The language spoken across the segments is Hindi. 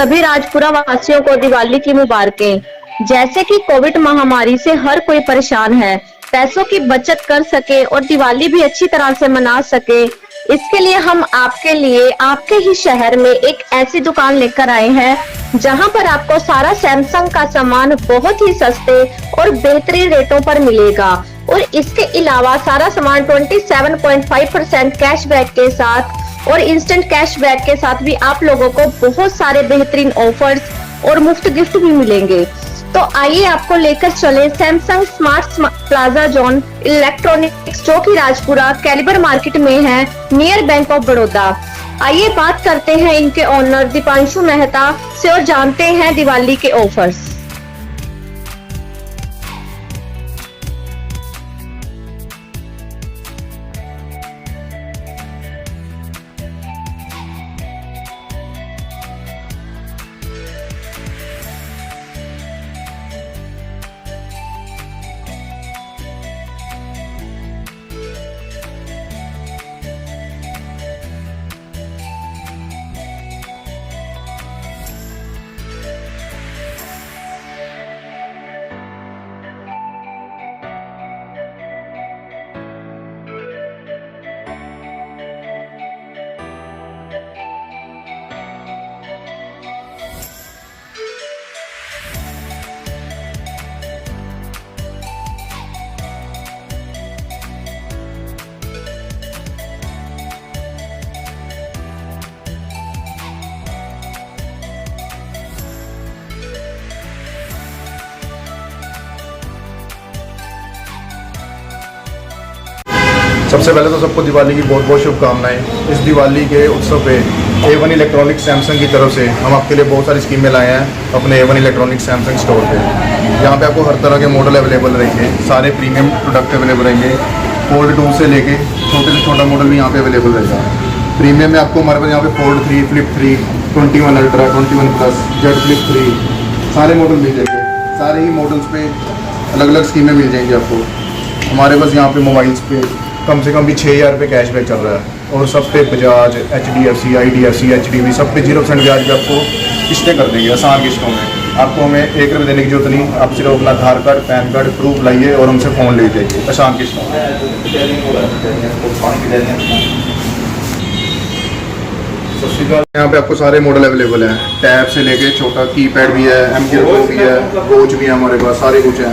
सभी राजपुरा वासियों को दिवाली की मुबारकें। जैसे कि कोविड महामारी से हर कोई परेशान है, पैसों की बचत कर सके और दिवाली भी अच्छी तरह से मना सके, इसके लिए हम आपके लिए आपके ही शहर में एक ऐसी दुकान लेकर आए हैं जहां पर आपको सारा सैमसंग का सामान बहुत ही सस्ते और बेहतरीन रेटों पर मिलेगा। और इसके अलावा सारा सामान 27.5% कैशबैक के साथ और इंस्टेंट कैशबैक के साथ भी आप लोगों को बहुत सारे बेहतरीन ऑफर्स और मुफ्त गिफ्ट भी मिलेंगे। तो आइए आपको लेकर चले Samsung smart plaza zone electronics, जो कि राजपुरा कैलिबर मार्केट में है, नियर बैंक ऑफ बड़ौदा। आइए बात करते हैं इनके ओनर दीपांशु मेहता से और जानते हैं दिवाली के ऑफर्स। सबसे पहले तो सबको दिवाली की बहुत बहुत शुभकामनाएं। इस दिवाली के उत्सव पे A1 इलेक्ट्रॉनिक्स सैमसंग की तरफ से हम आपके लिए बहुत सारी स्कीमें लाए हैं अपने A1 इलेक्ट्रॉनिक्स सैमसंग स्टोर पे। यहाँ पे आपको हर तरह के मॉडल अवेलेबल रहेंगे, सारे प्रीमियम प्रोडक्ट अवेलेबल रहेंगे। फोल्ड 2 से लेके छोटे से छोटा मॉडल भी यहाँ पे अवेलेबल रहेगा। प्रीमियम में आपको हमारे पास यहाँ पे fold 3, flip 3, 21 ultra, 21 plus, Z flip 3 सारे मॉडल मिल जाएंगे। सारे ही मॉडल्स पे अलग अलग स्कीमें मिल जाएंगी आपको। हमारे पास यहाँ पे मोबाइल्स पे कम से कम भी 6,000 रुपये कैशबैक चल रहा है और सब पे बजाज, HDFC, IDFC, HDB सब पे 0% ब्याज पे आपको किस्तें कर देंगे आसान किस्तों में। आपको हमें 1 रुपये देने की जरूरत नहीं, आप सिर्फ अपना आधार कार्ड, पैन कार्ड प्रूफ लाइए और हमसे फ़ोन ले जाइए आसान किस्तों में। यहाँ पे आपको सारे मॉडल अवेलेबल हैं, टैब से लेके छोटा कीपैड भी है, M0 भी है, वॉच भी है हमारे पास, सारे कुछ है।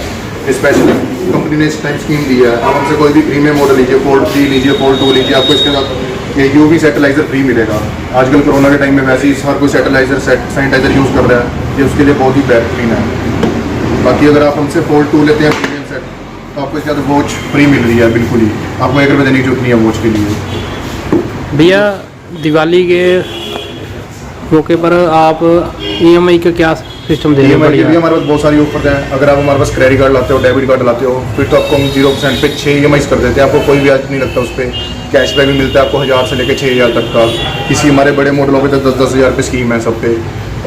स्पेशल कंपनी ने इस टाइम स्कीम दी है, आप हमसे कोई भी प्रीमियम मॉडल लीजिए, फोल्ड 3 लीजिए, फोल्ड 2 लीजिए, आपको इसके साथ ये UV सैटेलाइजर फ्री मिलेगा। आजकल कोरोना के टाइम में वैसे ही हर कोई सैनिटाइजर यूज़ कर रहा है, ये उसके लिए बहुत ही बेहतरीन है। बाकी अगर आप हमसे फोल्ड 2 लेते हैं प्रीमियम सेट तो आपको इसके साथ वॉच फ्री मिल रही है, बिल्कुल ही आपको 1 रुपये देने की जरूरत नहीं है वॉच के लिए। भैया दिवाली के मौके पर आप EMI का क्या सिस्टम दे रहे हैं? EMI के भी हमारे पास बहुत सारी ऑफर हैं। अगर आप हमारे पास क्रेडिट कार्ड लाते हो, डेबिट कार्ड लाते हो, फिर तो आपको हम 0% पे 6 EMI कर देते हैं, आपको कोई ब्याज नहीं लगता उस पर। कैशबैक भी मिलता है आपको 1000 से लेकर 6000 तक का। किसी हमारे बड़े मॉडलों पे तो 10-10 हज़ार रुपये स्कीम है सब पे।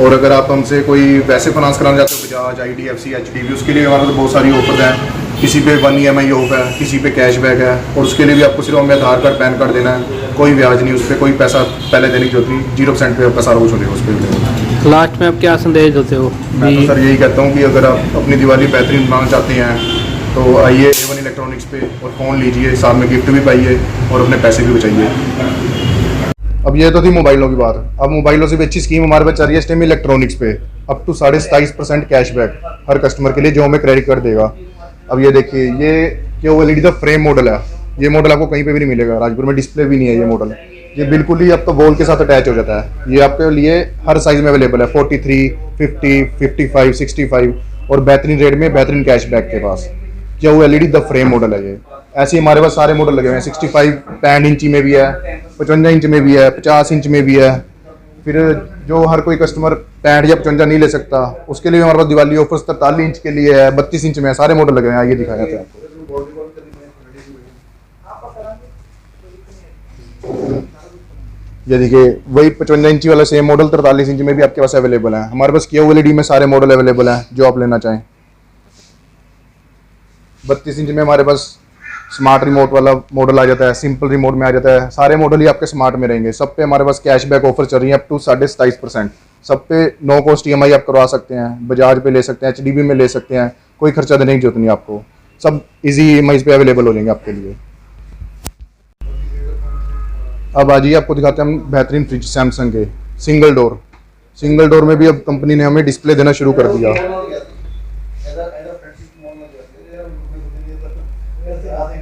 और अगर आप हमसे कोई वैसे फाइनेंस कराना चाहते हो, बजाज, IDFC, HDB, उसके लिए हमारे पास बहुत सारी ऑफर हैं। किसी पे 1 EMI ऑफ है, किसी पे कैशबैक है, और उसके लिए भी आपको सिर्फ हमें आधार कार्ड, पैन कार्ड देना है, कोई ब्याज नहीं, उस पर कोई पैसा पहले देने की जरूरत नहीं, 0% पे आपका सारा कुछ होगा उस पर। लास्ट में आप क्या संदेश देते हो? मैं तो सर यही कहता हूँ कि अगर आप अपनी दिवाली बेहतरीन बनाना चाहते हैं तो आइए A1 इलेक्ट्रॉनिक्स पे और फ़ोन लीजिए, साथ में गिफ्ट भी पाइए और अपने पैसे भी बचाइए। अब ये तो थी मोबाइलों की बात। अब मोबाइलों से भी अच्छी स्कीम हमारे पास चल रही है STEM इलेक्ट्रॉनिक्स पे, अप टू 27.5% कैशबैक हर कस्टमर के लिए जो हमें क्रेडिट कार्ड देगा। अब ये देखिए, ये OLED का फ्रेम मॉडल है, ये मॉडल आपको कहीं पे भी नहीं मिलेगा, राजपुर में डिस्प्ले भी नहीं है ये मॉडल। ये बिल्कुल ही अब तो वॉल के साथ अटैच हो जाता है। ये आपके लिए हर साइज में अवेलेबल है, 43, 50, 55, 65 और बेहतरीन रेट में बेहतरीन कैशबैक के पास। ये OLED द फ्रेम मॉडल है। ये ऐसे ही हमारे पास सारे मॉडल लगे हुए हैं, 65 इंच में भी है, 55 इंच में भी है, 50 इंच में भी है। फिर जो हर कोई कस्टमर 65 या 55 नहीं ले सकता, उसके लिए हमारे पास दिवाली ऑफर्स 43 इंच के लिए है, 32 इंच में है, सारे मॉडल लगे हुए हैं। आइए दिखाया जाता है आपको। ये देखिए, वही 55 इंची वाला सेम मॉडल 43 इंच में भी आपके पास अवेलेबल है। हमारे पास किया OLED में सारे मॉडल अवेलेबल हैं जो आप लेना चाहें। 32 इंच में हमारे पास स्मार्ट रिमोट वाला मॉडल आ जाता है, सिंपल रिमोट में आ जाता है। सारे मॉडल ही आपके स्मार्ट में रहेंगे। सब पे हमारे पास कैशबैक ऑफर चल रही है अप टू 27.5%। सब पे नो कॉस्ट EMI आप करवा सकते हैं, बजाज पे ले सकते हैं, HDB में ले सकते हैं, कोई खर्चा देने की जरूरत नहीं आपको। सब इजी EMI पे अवेलेबल हो जाएंगे आपके लिए। अब आ जाइए, आपको दिखाते हैं हम बेहतरीन फ्रिज सैमसंग के सिंगल डोर। सिंगल डोर में भी अब कंपनी ने हमें डिस्प्ले देना शुरू कर दिया।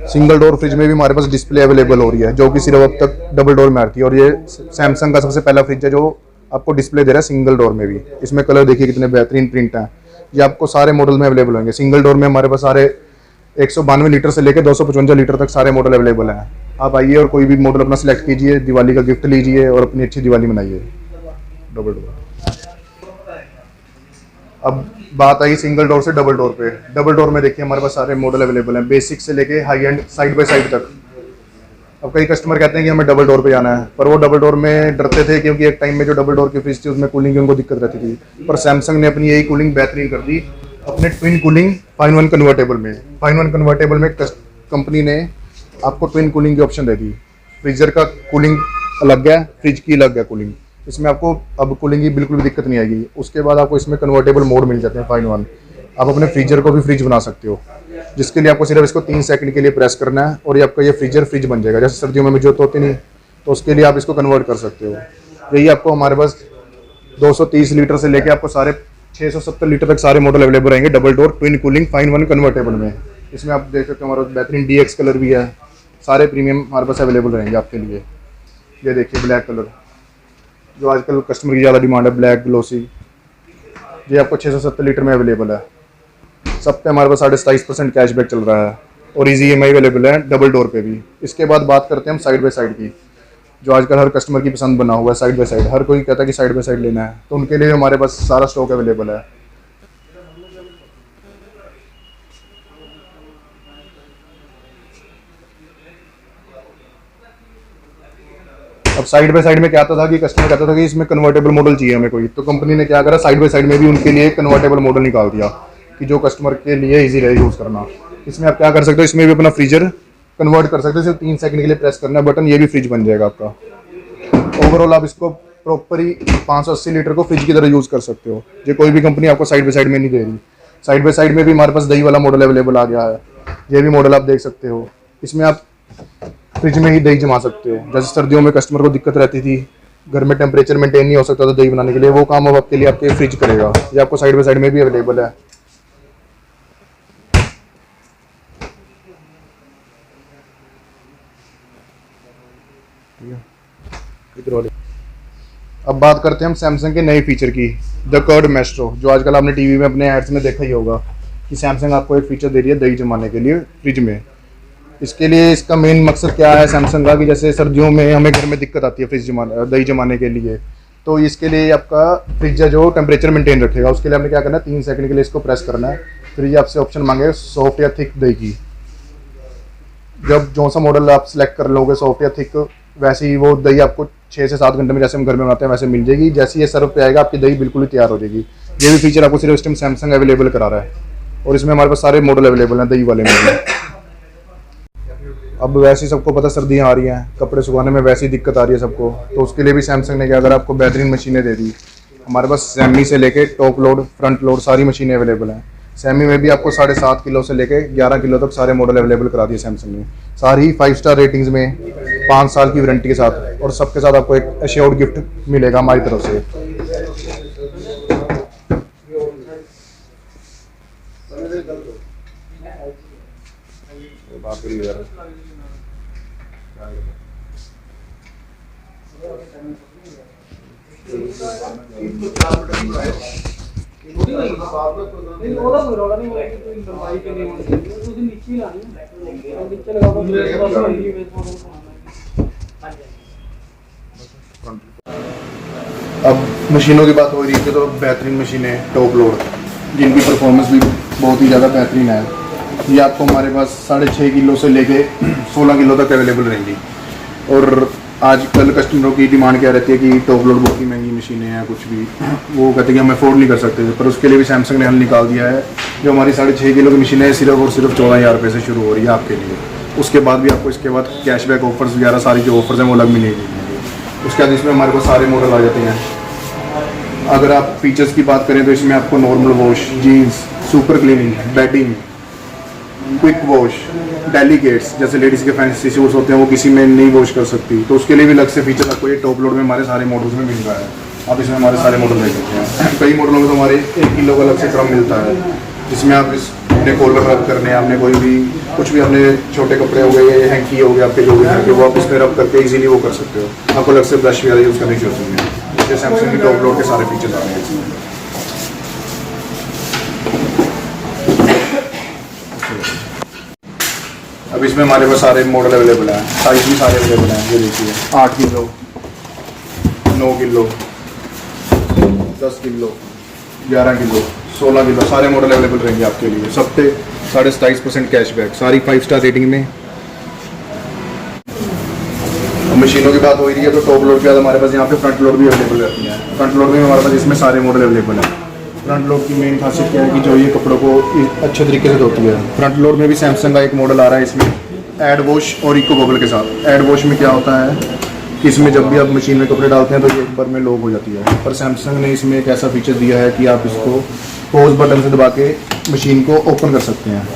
सिंगल डोर फ्रिज में भी हमारे पास डिस्प्ले अवेलेबल हो रही है, जो कि सिर्फ अब तक डबल डोर में आती है। और ये सैमसंग का सबसे पहला फ्रिज है जो आपको डिस्प्ले दे रहा है सिंगल डोर में भी। इसमें कलर देखिए कितने बेहतरीन प्रिंट हैं। ये आपको सारे मॉडल में अवेलेबल होंगे। सिंगल डोर में हमारे पास सारे 192 लीटर से लेकर 255 लीटर तक सारे मॉडल अवेलेबल हैं। आप आइए और कोई भी मॉडल अपना सिलेक्ट कीजिए, दिवाली का गिफ्ट लीजिए और अपनी अच्छी दिवाली मनाइए। Double door. अब बात आई सिंगल डोर से डबल डोर पे। डबल डोर में देखिए हमारे पास सारे मॉडल अवेलेबल हैं, बेसिक से लेके high and side by side तक। अब कई कस्टमर कहते हैं कि हमें डबल डोर पे जाना है, पर वो डबल डोर में डरते थे क्योंकि एक टाइम में जो डबल डोर की फ्रिज थी उसमें कूलिंग की उनको दिक्कत रहती थी। पर सैमसंग ने अपनी यही कूलिंग बेहतरीन कर दी अपने ट्विन कूलिंग 5-in-1 कन्वर्टेबल में। 5-in-1 कन्वर्टेबल में कंपनी ने आपको ट्विन कूलिंग की ऑप्शन दे दी। फ्रीजर का कूलिंग अलग है, फ्रिज की अलग है कूलिंग। इसमें आपको अब कूलिंग की बिल्कुल भी दिक्कत नहीं आएगी। उसके बाद आपको इसमें कन्वर्टेबल मोड मिल जाते हैं 5-in-1। आप अपने फ्रीजर को भी फ्रिज बना सकते हो, जिसके लिए आपको सिर्फ इसको 3 सेकंड के लिए प्रेस करना है और ये आपका ये फ्रीजर फ्रिज बन जाएगा। जैसे सर्दियों में जरूरत होती नहीं तो उसके लिए आप इसको कन्वर्ट कर सकते हो। यही आपको हमारे पास 230 लीटर से लेके आपको सारे 670 लीटर तक सारे मॉडल अवेलेबल रहेंगे double door twin cooling 5-in-1 convertible में। इसमें आप देख सकते हो हमारे पास बेहतरीन DX कलर भी है। सारे प्रीमियम हमारे पास अवेलेबल रहेंगे आपके लिए। ये देखिए ब्लैक कलर, जो आजकल कस्टमर की ज़्यादा डिमांड है, ब्लैक ग्लोसी। ये आपको 670 लीटर में अवेलेबल है। सब पे हमारे पास 27.5% कैशबैक चल रहा है और इजी EMI अवेलेबल है डबल डोर पे भी। इसके बाद बात करते हैं हम साइड बाय साइड की, जो आजकल हर कस्टमर की पसंद बना हुआ है। साइड बाय साइड हर कोई कहता है कि साइड बाय साइड लेना है, तो उनके लिए हमारे पास सारा स्टॉक अवेलेबल है। अब साइड बाय साइड में क्या आता था कि कस्टमर कहता था कि इसमें कन्वर्टेबल मॉडल चाहिए हमें कोई, तो कंपनी ने क्या करा, साइड बाय साइड में भी उनके लिए कन्वर्टेबल मॉडल निकाल दिया कि जो कस्टमर के लिए इजी रहे यूज़ करना। इसमें आप क्या कर सकते हो, इसमें भी अपना फ्रीजर कन्वर्ट कर सकते हो। सिर्फ 3 सेकंड के लिए प्रेस करना है बटन, ये भी फ्रिज बन जाएगा आपका। ओवरऑल आप इसको प्रॉपर ही 580 लीटर को फ्रिज की तरह यूज़ कर सकते हो। ये कोई भी कंपनी आपको साइड बाय साइड में नहीं दे रही। साइड बाय साइड में भी हमारे पास दही वाला मॉडल अवेलेबल आ गया है। ये भी मॉडल आप देख सकते हो। इसमें आप फ्रिज में ही दही जमा सकते हो। जैसे सर्दियों में कस्टमर को दिक्कत रहती थी, घर में टेम्परेचर मेंटेन नहीं हो सकता था दही बनाने के लिए, वो काम अब आपके लिए आपके फ्रिज करेगा। ये आपको साइड बाय साइड में भी अवेलेबल है। अब बात करते हैं हम सैमसंग के नए फीचर की, द कर्ड मैस्ट्रो, जो आजकल आपने टीवी में अपने एड्स में देखा ही होगा कि सैमसंग आपको एक फीचर दे रही है दही जमाने के लिए फ्रिज में। इसके लिए इसका मेन मकसद क्या है सैमसंग का, कि जैसे सर्दियों में हमें घर में दिक्कत आती है दही जमाने के लिए, तो इसके लिए आपका फ्रिज है जो टेम्परेचर मेंटेन रखेगा। उसके लिए आपने क्या करना है, 3 सेकंड के लिए इसको प्रेस करना है। फिर ये आपसे ऑप्शन मांगेगा सॉफ्ट या थिक दही की। जब जो सा मॉडल आप सिलेक्ट कर लोगे सॉफ्ट या थिक, वैसे ही वो दही आपको 6 से 7 घंटे में जैसे हम घर में बनाते हैं वैसे मिल जाएगी। जैसे ये सर्व पे आएगा आपकी दही बिल्कुल ही तैयार हो जाएगी। ये भी फीचर आपको सिर्फ इस टाइम सैमसंग अवेलेबल करा रहा है और इसमें हमारे पास सारे मॉडल अवेलेबल हैं दही वाले में भी। अब वैसे ही सबको पता सर्दियाँ आ रही हैं, कपड़े सुखाने में वैसे ही दिक्कत आ रही है सबको, तो उसके लिए भी सैमसंग ने क्या करा, आपको बेहतरीन मशीनें दे दी। हमारे पास सेमी से लेके टॉप लोड फ्रंट लोड सारी मशीनें अवेलेबल हैं। सेमी में भी आपको 7.5 किलो से लेके 11 किलो तक सारे मॉडल अवेलेबल करा दिए सैमसंग ने। सारी 5 स्टार रेटिंग्स में 5 साल की वारंटी के साथ, और सबके साथ आपको एक एश्योर्ड गिफ्ट मिलेगा हमारी तरफ से। अब मशीनों की बात हो रही है तो बेहतरीन मशीनें टॉप लोड, जिनकी परफॉर्मेंस भी बहुत ही ज़्यादा बेहतरीन है। ये आपको हमारे पास 6.5 किलो से लेके 16 किलो तक अवेलेबल रहेंगी। और आजकल कस्टमरों की डिमांड क्या रहती है कि टॉप लोड बहुत ही महंगी मशीनें हैं, कुछ भी वो कहते हैं कि हम अफोर्ड नहीं कर सकते, पर उसके लिए भी सैमसंग ने हल निकाल दिया है। जो हमारी 6.5 किलो की मशीन है सिर्फ और सिर्फ 14,000 रुपये से शुरू हो रही है आपके लिए। उसके बाद भी आपको इसके बाद कैशबैक ऑफर्स वगैरह सारी जो ऑफर्स हैं वो अलग मिलेगी। उसके बाद इसमें हमारे पास सारे मॉडल आ जाते हैं। अगर आप फीचर्स की बात करें तो इसमें आपको normal wash, jeans, super cleaning, bedding, quick wash, delicates जैसे लेडीज़ के फैंसी सूट्स होते हैं वो किसी में नहीं वॉश कर सकती, तो उसके लिए भी अलग से फीचर आपको ये टॉप लोड में हमारे सारे मॉडल्स में मिल रहा है। आप इसमें हमारे सारे मॉडल देख सकते हैं। कई मॉडलों में तो हमारे 1 किलो का अलग से ड्रम मिलता है, जिसमें आप इस अपने कॉलर रब करने, आपने कोई भी कुछ भी अपने छोटे कपड़े हो गए, हैंकी हो गए आपके जो भी हैं, वो आप इसमें रब करके इजीली वो कर सकते हो। आपको अलग से ब्रश वगैरह यूज़ करने की जरूरत नहीं है। इसलिए सैमसंग की टॉप लोड के सारे फीचर्स आ रहे हैं इसमें। अब इसमें हमारे पास सारे मॉडल अवेलेबल हैं, साइज भी सारे अवेलेबल हैं। ये देखिए 8 kilo, 9 kilo, 10 kilo, 11 kilo, 16 kilo सारे मॉडल अवेलेबल रहेंगे आपके लिए। सब पे 27.5% कैशबैक, सारी 5 स्टार रेटिंग में। मशीनों की बात हो रही है तो टॉप लोड के बाद हमारे पास यहाँ पे फ्रंट लोड भी अवेलेबल रहती है। फ्रंट लोड में हमारे पास इसमें सारे मॉडल अवेलेबल हैं। फ्रंट लोड की मेन खासियत क्या है कि जो ये कपड़ों को अच्छे तरीके से धोती है। फ्रंट लोड में भी सैमसंग का एक मॉडल आ रहा है इसमें एड वॉश और इको बबल के साथ। एड वॉश में क्या होता है कि इसमें जब भी आप मशीन में कपड़े डालते हैं तो ये एक बार में लॉक हो जाती है, पर सैमसंग ने इसमें एक ऐसा फीचर दिया है कि आप इसको पॉज बटन से दबा के मशीन को ओपन कर सकते हैं।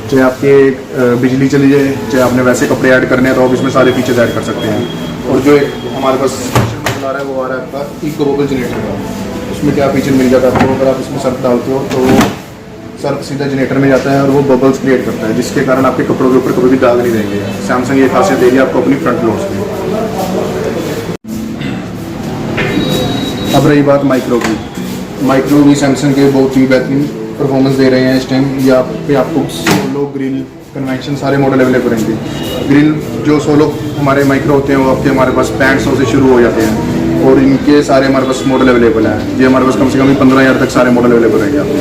चाहे आपके बिजली चली जाए, चाहे आपने वैसे कपड़े ऐड करने हैं तो आप इसमें सारे फीचर्स ऐड कर सकते हैं। और जो एक हमारे पास स्पेशल मॉडल आ रहा है वो आ रहा है आपका इको बबल जनरेटर का। उसमें क्या फीचर मिल जाता है आपको, अगर आप इसमें सर्फ डालते हो तो सर्फ सीधा जनरेटर में जाता है और वो बबल्स क्रिएट करता है, जिसके कारण आपके कपड़ों के ऊपर कभी भी दाग नहीं रहेंगे। सैमसंग ये खासियत देगी आपको अपनी फ्रंट लोड्स में। अब रही बात माइक्रो की। माइक्रो भी सैमसंग के बहुत ही बेहतरीन परफॉर्मेंस दे रहे हैं इस टाइम। यहाँ पे आपको सोलो, ग्रिल, कन्वेंशन सारे मॉडल अवेलेबल रहेंगे। ग्रिल जो सोलो हमारे माइक्रो होते हैं वो आपके हमारे पास 6500 से शुरू हो जाते हैं और इनके सारे हमारे पास मॉडल अवेलेबल हैं। ये हमारे पास कम से कम 15,000 तक सारे मॉडल अवेलेबल रहेंगे आपको।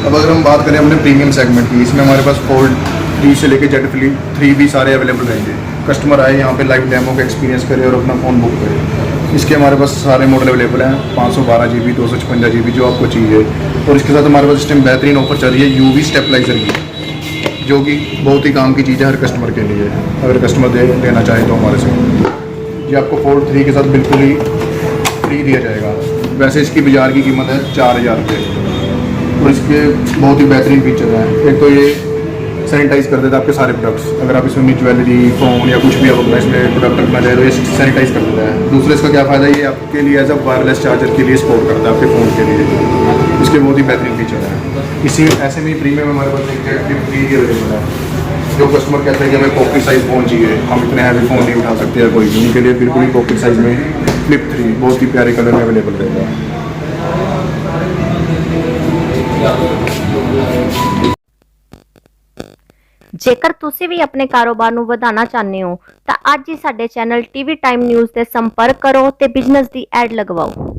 अब अगर हम बात करें अपने प्रीमियम सेगमेंट की, इसमें हमारे पास फोल्ड 3 से लेकर जेड फ्लिप 3 भी सारे अवेलेबल रहेंगे। कस्टमर आए यहाँ पे लाइव डेमो का एक्सपीरियंस करे और अपना फ़ोन बुक करे। इसके हमारे पास सारे मॉडल अवेलेबल हैं, 512 GB, 256 GB जो आपको चाहिए। और इसके साथ हमारे पास इस टाइम बेहतरीन ऑफर चल रही है UV स्टेबलाइजर की, जो कि बहुत ही काम की चीज़ है हर कस्टमर के लिए, अगर कस्टमर लेना चाहे तो हमारे से। ये आपको फोल्ड 3 के साथ बिल्कुल ही फ्री दिया जाएगा। वैसे इसकी बाजार की कीमत है 4000 रुपये और इसके बहुत ही बेहतरीन फीचर हैं। एक तो ये सैनिटाइज कर देता है आपके सारे प्रोडक्ट्स। अगर आप इसमें ज्वेलरी, फ़ोन या कुछ भी आप अपना इसमें प्रोडक्ट रखना चाहे तो ये सैनिटाइज कर देता है। दूसरा इसका क्या फ़ायदा है, ये आपके लिए एज अ वायरलेस चार्जर के लिए सपोर्ट करता है आपके फ़ोन के लिए। इसके बहुत ही बेहतरीन फीचर है। इसी ऐसे में प्रीमियम हमारे पास एक फ्लिप 3 भी अवेलेबल है। जो कस्टमर कहते हैं कि हमें पॉकेट साइज़ फ़ोन चाहिए, हम इतने हैवी फ़ोन नहीं उठा सकते हैं कोई, उनके लिए बिल्कुल ही पॉकेट साइज़ में फ्लिप 3 बहुत ही प्यारे कलर में अवेलेबल रहेगा। ਜੇਕਰ ਤੁਸੀਂ ਵੀ ਆਪਣੇ ਕਾਰੋਬਾਰ ਨੂੰ ਵਧਾਉਣਾ ਚਾਹੁੰਦੇ ਹੋ ਤਾਂ ਅੱਜ ਹੀ ਸਾਡੇ ਚੈਨਲ ਟੀਵੀ ਟਾਈਮ ਨਿਊਜ਼ ਤੇ ਸੰਪਰਕ ਕਰੋ ਤੇ ਬਿਜ਼ਨਸ ਦੀ ਐਡ ਲਗਵਾਓ।